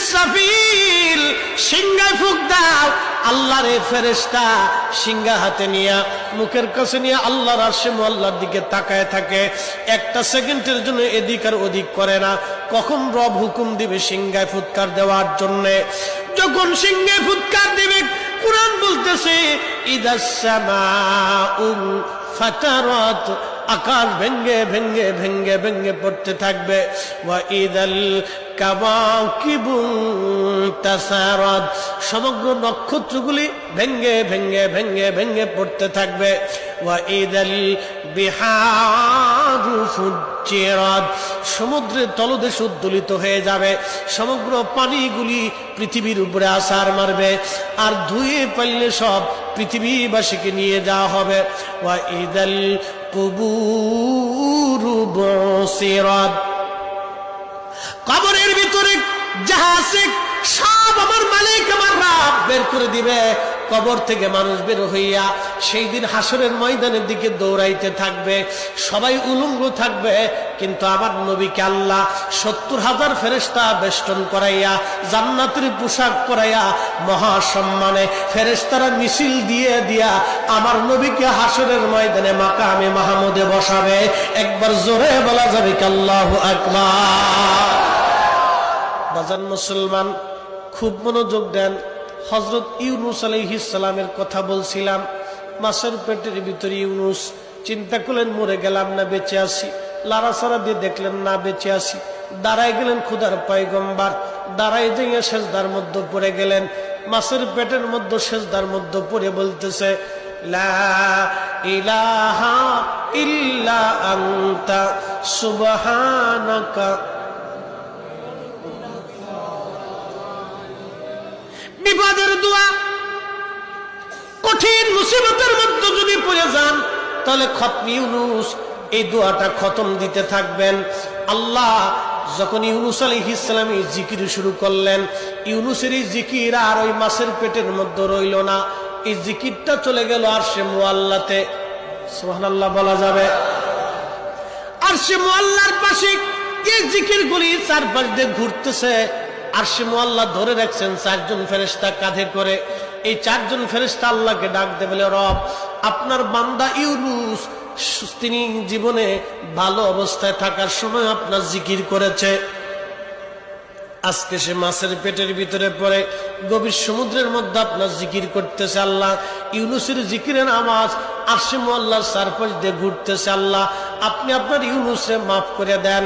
ইসরাফিল সিংহায় ফুঁক দাও। আল্লাহর এই ফেরেশতা সিংহা হাতে নিয়ে মুখের কাছে নিয়ে আল্লাহর আরশে মুআল্লার দিকে তাকায় থাকে, একটা সেকেন্ডের জন্য এদিক আর ওদিক করে না। কখন রব হুকুম দিবে সিংহায় ফুৎকার দেওয়ার জন্য, যখন সিংহায় ফুৎকার দিবে কুরআন বলতেছে ইদাস সামাউ ফাতারাত, আকাশ ভেঙ্গে ভেঙ্গে ভেঙ্গে ভেঙ্গে পড়তে থাকবে। ওয়া ইদাল কাওয়াকিবু তাসারাত, সমগ্র নক্ষত্রগুলি ভেঙ্গে ভেঙ্গে ভেঙ্গে ভেঙ্গে পড়তে থাকবে। ওয়া ইদাল বিহারু ফুজ্জিরাত, সমুদ্রের তলদেশ উদ্দোলিত হয়ে যাবে, সমগ্র পানিগুলি পৃথিবীর উপরে আছাড় মারবে, আর ধুয়ে পাইলে সব পৃথিবীবাসীকে নিয়ে যাওয়া হবে। ওয়া ইদাল কুবুরু বুসিরাত, কবরের ভিতরে যাহা আছে সব আমার মালিক আমার রব বের করে দিবে। কবর থেকে মানুষ বের হইয়া সেই দিন হাসরের ময়দানের দিকে দৌড়াইতে থাকবে, সবাই উলঙ্গ থাকবে, কিন্তু আমার নবীকে আল্লাহ ৭০,০০০ ফেরেশতা বেষ্টন করাইয়া জান্নাতের পোশাক পরাইয়া মহাসম্মানে ফেরেশতারা মিছিল দিয়ে দিয়া আমার নবীকে হাসরের ময়দানে মাকামে মাহমুদে বসাবে। একবার জোরে বলা যাবে কি আল্লাহু আকবার। বাজান মুসলমান, খুব মনোযোগ দেন। হযরত ইউনূস আলাইহিস সালামের কথা বলছিলাম, মাছের পেটের ভিতরে ইউনূস। চিন্তা করলেন মরে গেলাম না বেঁচে আছি, লাড়াচাড়া দিয়ে দেখলেন না বেঁচে আছি, দাঁড়ায় গেলেন খোদার পয়গম্বর, দাঁড়ায় দিয়ে সেজদার মধ্যে পড়ে গেলেন। মাছের পেটের মধ্যে সেজদার মধ্যে পড়ে বলতেছে লা ইলাহা ইল্লা আনতা সুবহানাকা। বিপদের দোয়া, কঠিন মুসিবতের মধ্যে যদি পড়ে যান তাহলে খতম ইউনূস এই দোয়াটা খতম দিতে থাকবেন। আল্লাহ যখন ইউনূস আলাইহিস সালাম এই জিকির শুরু করলেন, ইউনূসের এই জিকির আর ওই মাছের পেটের মধ্যে রইল না, এই জিকিরটা চলে গেল আরশে মুআল্লাতে। সুবহানাল্লাহ বলা যাবে। আরশে মুআল্লার পাশে এই জিকিরগুলি চারপাশ দিয়ে ঘুরতেছে। আরশে মুআল্লা ধরে রাখছেন ৪ জন ফেরেশতা কাঁধে করে। এই ৪ জন ফেরেশতা আল্লাহকে ডাক দেবে, বলে রব আপনার বান্দা ইউনূস তিনি জীবনে ভালো অবস্থায় থাকার সময় আপনার জিকির করেছে, আজকে সে মাছের পেটের ভিতরে পড়ে গভীর সমুদ্রের মধ্যে আপনার জিকির করতেছে। আল্লাহ ইউনূসের জিকিরের আওয়াজ আরশে মুআল্লার চারপাশ দিয়ে ঘুরতেছে। আল্লাহ আপনি আপনার ইউনূসকে মাফ করে দেন।